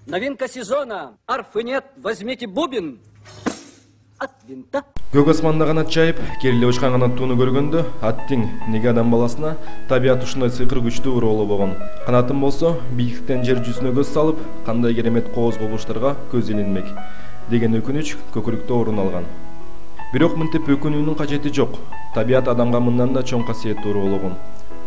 Новинка сезона. Арфы нет, возьмите бубен от винта. Көк асманда канат жайып, кериле учкан канаттууну көргөндө, аттың неге адам баласына табият ушундай сыйкыр күчтүү уроолу болгон. Канатым болсо, бийиктиктен жер жүзүнө көз салып, кандай керемет кооз кубулуштарга көз илинмек деген өкүнүч көкүрүктө орун алган. Бирок мынтип өкүнүүнүн кажети жок. Табият адамга мындан да чоң касиеттүү уроологон.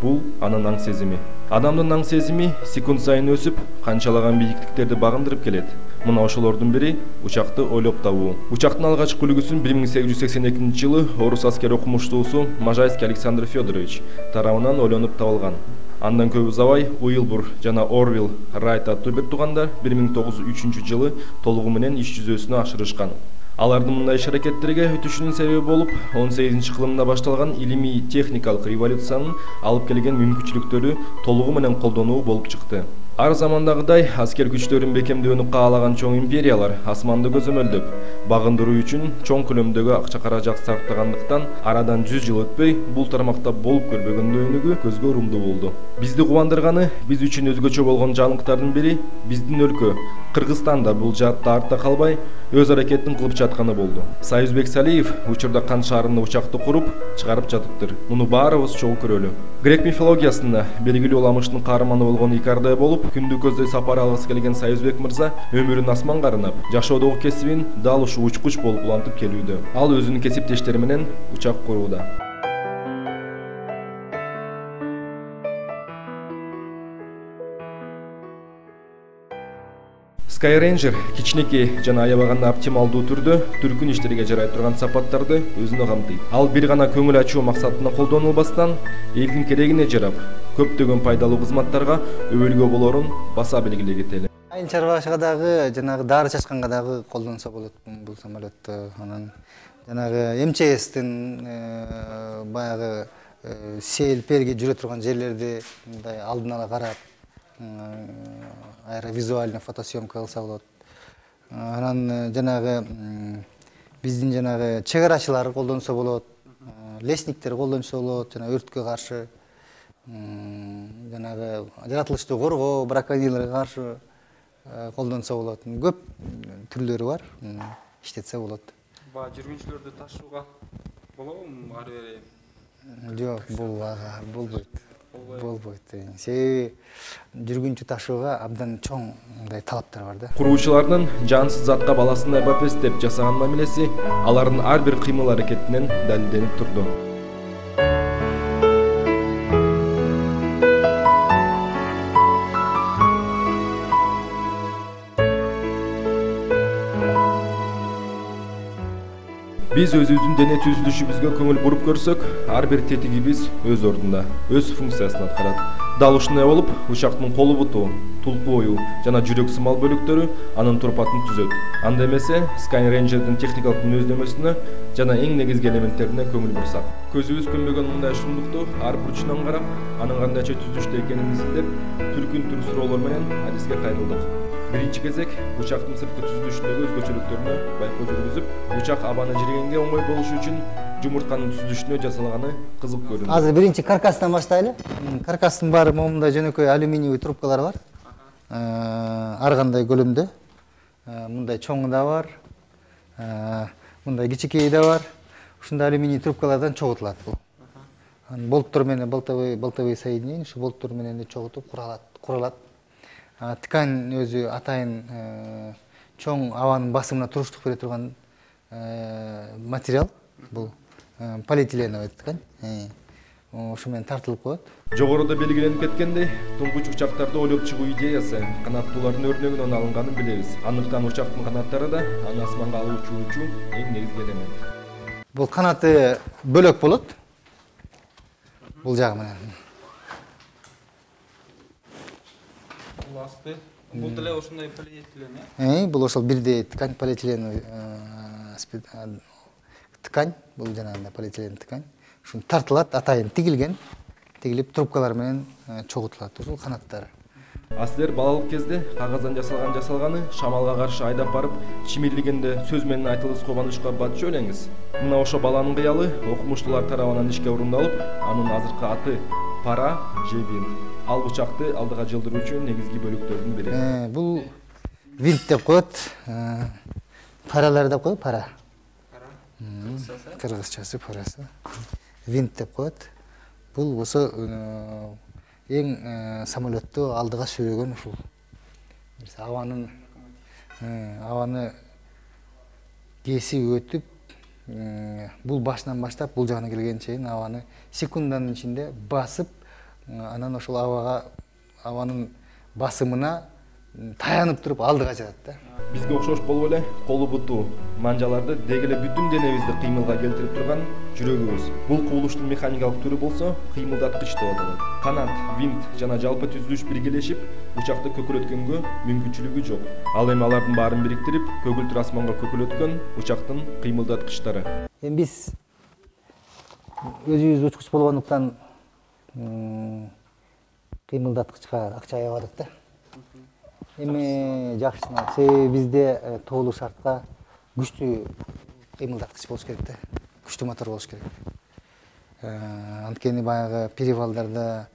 Бул анын аң сезими. Адамдын аң сезими секунд сайын өсүп, канчалаган бийиктиктерди багындырып келет. Мына ошолордун бири учакты ойлоп табуу. Учактын алгачкы үлгүсүн 1882-жылы орус аскер окумуштуусу Можайский Александр Федорович тарабынан ойлонуп табылган. Андан көп узабай Уилбур жана Орвилл Райт аттуу бир туугандар 1903-жылы толугу менен иш жүзөсүнө ашырышкан. Алардын мындай иш-аракеттерге өтүшүнүн себеби болуп 18-кылымда башталган илимий техникалык революциянын алып келген мүмкүнчүлүктөрү толугу менен колдонуу болуп чыкты. Ар замандагыдай аскер күчтөрүн бекемдөөнү каалаган чоң империялар асманды көзөмөлдөп, багындыруу үчүн чоң көлөмдөгү акча каражат сарптагандыктан арадан 100 жыл өтпөй бул тармакта болуп көрбөгөндөгү көзгө урумдуу болду. Бизди кубандырганы биз үчүн өзгөчө болгон жаңылыктардын бири биздин өлкө Кыргызстан да бул жаатта артта калбай өз аракетин кылып жатканы болду. Союзбек Салиев учурда Кан шаарында учакты куруп, чыгарып жатыптыр. Муну баарыбыз чогуу көрөлү. Грек мифологиясында белгилүү уламыштын каарманы болгон Икардай болуп, күндү көздөй сапар алгысы келген Союзбек мырза өмүрүн асманга арнап, жашоодогу кесибин дал ушу учкуч болуп улантып келүүдө. Ал өзүнүн кесиптештери менен учак курууда. Skyranger кичинекей жана аябаганда оптималдуу түрдө түркүн иштерге жарай турган сапаттарды өзүнө камтыйт. Ал бир гана көңүл ачуу максатына колдонулбастан, элдин керегине жарап, көптөгөн пайдалуу кызматтарга өбөлгө болорун баса белгилей кетели. Айыл чарбашыга дагы, жанагы дары чачканга дагы колдонсо болот бул самолетту. Анан жанагы МЧСтин баягы сел перге жүрө турган жерлерди мындай алдын ала карап, аэровизуальный фотосъемка кылса болот. Анан жанагы биздин жанагы чек арачылар колдонсо болот, лесниктер колдонсо болот, жана өрткө каршы, жанагы жаратылышты коргоо, браконьерлерге каршы колдонсо болот. Көп түрлөрү бар, иштетсе болот. Ба жүргүнчүлөрдү ташууга болобу ары бери? Жок, болбойт. Себеби жүргүнчү ташууга абдан чоң мындай талаптар бар да. Куруучулардын жансыз затка баласындай бапестеп жасаган мамилеси алардын ар бир кыймыл аракетинен далилденип турду. Биз өзүбүздүн дене түзүлүшүбүзгө көңүл буруп көрсөк, ар бир тетигибиз өз ордунда, өз функциясын аткарат. Дал ушундай болуп, учактын колу буту, тулку бою жана жүрөк сымал бөлүктөрү анын турпатын түзөт. Анда эмесе Skyranger'дин техникалык мүнөздөмөсүнө жана эң негизги элементтерине көңүл бурсак. Көзүбүз көрмөгөн мындай шундукту ар бурчунан карап, анын кандайча түзүлүштө экенин изилдеп, түркүн түр суроолор менен адиске кайрылдык. Биринчи кезек учактын сырткы түзүлүшүндөгү өзгөчөлүктөрүнө байкоо жүргүзүп, учак абаны жиргенге оңой болушу үчүн жумуртканын түзүлүшүнө жасалганы кызык көрүндү. Азыр биринчи каркастан баштайлы. Каркастын баары момундай жөнөкөй алюминиевый трубкалар бар. Ар кандай көлөмдө. Мындай чоңу да бар. Мындай кичикеи да бар. Ушундай алюминий трубкалардан чогултулат бул. Болттор менен болтовый соединение, ушу болттор менен чогултуп куралат. Ткань өзү атайын чоң абанын басымына туруштук бере турган материал. Бул полиэтиленовый ткань. Ошо менен тартылып коет. Жогоруда белгиленип кеткендей, туңгуч учактарды ойлоп чыгуу идеясы канаттуулардын өрнөгүнөн алынганын билебиз. Андыктан учактын канаттары да аны асманга алып учуучу эң негизги элемент. Бул канаты бөлөк болот. Бул жагы менен. Бул деле ошондой полиэтилен, бул ошол бирдей ткань, полиэтиленовый ткань, бул жанагындай полиэтилен ткань. Ушун тартылат, атайын тигилип трубкалар менен чогултулат. Ушул канаттары. Силер балалык кезде кагаздан жасалганы шамалга каршы айдап барып, чимирлигенде сөз менен айтылгыс кубанычка батчу элеңиз. Мына ошо баланын кыялы окумуштуулар тарабынан ишке орундалып, анын азыркы аты пара же винт. Ал учакты алдыга жылдыруучу негизги бөлүктөрдүн бири. Бул винт деп коет, паралар деп коет, пара. Кыргызчасы парасы. Винт деп коет. Бул осы эң самолетту алдыга сүйрөгөн ушул. Аваны кесип өтүп, бул башынан баштап бул жагына келгенче чейин аваны секунданын ичинде басып, анан ошол аванын басымына таянып туруп алдыга жатат да. Бизге окшош болуп эле колу буту манжаларды деги эле бүтүн денебизди кыймылга келтирип турган жүрөгүбүз. Бул кубулуштун механикалык түрү болсо кыймылдаткыч деп аталат. Канат, винт жана жалпы түзүлүш биргелешип, учакты көкөлөткөнгө мүмкүнчүлүгү жок. Ал эми алардын баарын бириктирип, көгүлтүр асманга көкөлөткөн учактын кыймылдаткычтары. Эми биз өзүбүз учкуч болгондуктан кыймылдаткычка акча аябадык да. Эми жакшысына себеби бизде тоолуу шартка күчтүү кыймылдаткыч болуш керек да. Күчтүү мотор болуш керек. Анткени баягы перевалдарда,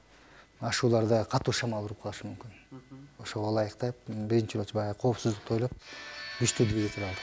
ашууларда катуу шамал уруп калышы мүмкүн. Ошого ылайыктап, биринчи жолу баягы коопсуздукту ойлоп, күчтүү двигатель алдык.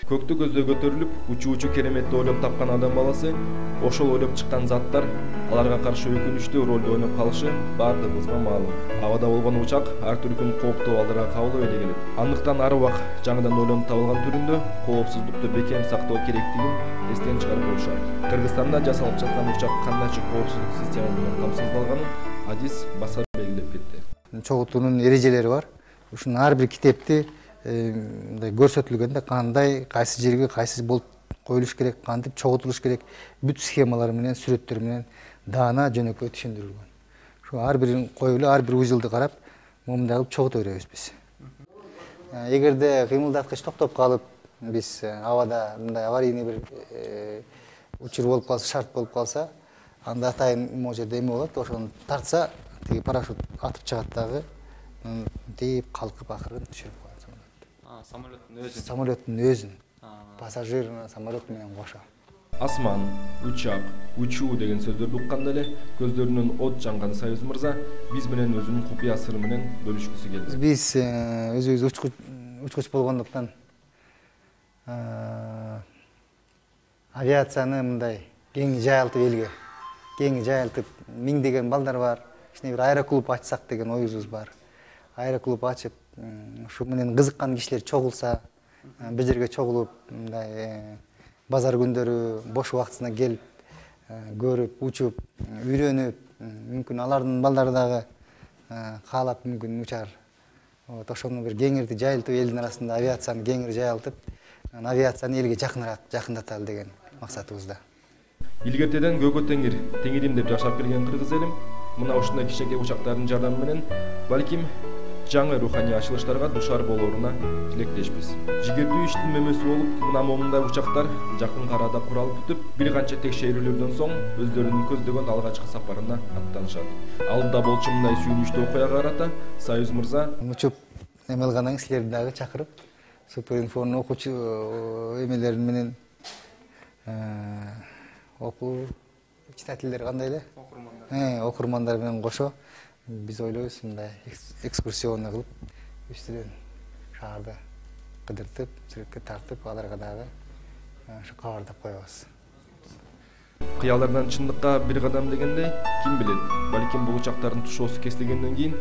Көктү көздөй көтөрүлүп, учуучу кереметти ойлоп тапкан адам баласы ошол ойлоп чыккан заттар аларга каршы өкүнүчтүү ролду ойноп калышы баардыгыбызга маалым. Абада болгон учак ар түркүн кооптуу абалдарга кабылып эле келет. Андыктан ар убак жаңыдан ойлонуп табылган түрүндө коопсуздукту бекем сактоо керектигин эстен чыгарып коюш шарт. Кыргызстанда жасалып жаткан учак кандайча коопсуздук система менен камсыздалганын адис баса белгилеп кетти. Чогултуунун эрежелери бар. Ушунун ар бир китепти көрсөтүлгөндө кандай, кайсы жерге кайсы болуп коюлуш керек, кантип чогултулуш керек, бүт схемалар менен, сүрөттөр менен даана жөнөкөй түшүндүрүлгөн. Шу ар бирин коюп эле, ар бир узелди карап, момундай кылып чогулта беребиз биз. Эгерде кыймылдаткыч токтоп калып, биз абада мындай аварийный бир учур болуп калса, шарт болуп калса, анда атайын могу жерде эме болот, ошону тартса, тиги парашют атып чыгат дагы, дейип калкып акырын түшүрүп коет. Самолеттун өзүн. Пассажир самолет менен кошо. Асман, учак, учуу деген сөздөрдү укканда эле көздөрүнөн от жанган Союз мырза биз менен өзүнүн купуя сыры менен бөлүшкүсү келди. Биз өзүбүз учкуч болгондуктан авиацияны мындай кең жайылтып элге, кең жайылтып миңдеген балдар бар. Кичине бир аэроклуб ачсак деген оюбуз бар. Аэроклуб ачып, ушу менен кызыккан кишилер чогулса, бир жерге чогулуп, мындай базар күндөрү бош убактысына келип, көрүп, учуп, үйрөнүп, мүмкүн алардын балдары дагы каалап мүмкүн учар. Вот ошону бир кеңирди жайылтып, элдин арасында авиацияны кеңири жайылтып, авиацияны элге жакындаталы деген максатыбызда. Илгертеден көккө теңир, теңирим деп жашап келген кыргыз элим мына ушундай кичинекей учактардын жардамы менен балким жаңы руханий ачылыштарга душар болооруна тилектешпиз. Жигердүү иштин мөмөсү болуп, мына момундай учактар жакын арада куралып бүтүп, бир канча текшерүүлөрдөн соң өздөрүнүн көздөгөн алгачкы сапарына аттанышат. Алдыда болчу мындай сүйүнүчтүү окуяга карата Союз мырза учуп эме алгандан кийин силерди дагы чакырып, суперинфонун окуучу эмелерин менен окуу читательдер кандай эле? Окурмандар менен кошо биз ойлойбуз мындай экскурсионный кылып, үстүнөн шаарды кыдыртып, сүрөткө тартып, аларга дагы ушу кабардап коебуз. Кыялдардан чындыкка бир кадам дегендей, ким билет, балким бул учактардын тушоосу кесилгенден кийин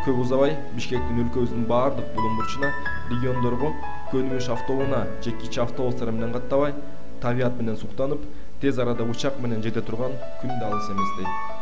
көп узабай Бишкектин өлкөбүздүн баардык булуң бурчуна, региондорго, көнүмүш автоунаа же кичи автобустар менен каттабай, табият менен суктанып, тез арада учак менен жете турган күн да алыс эмес дейт.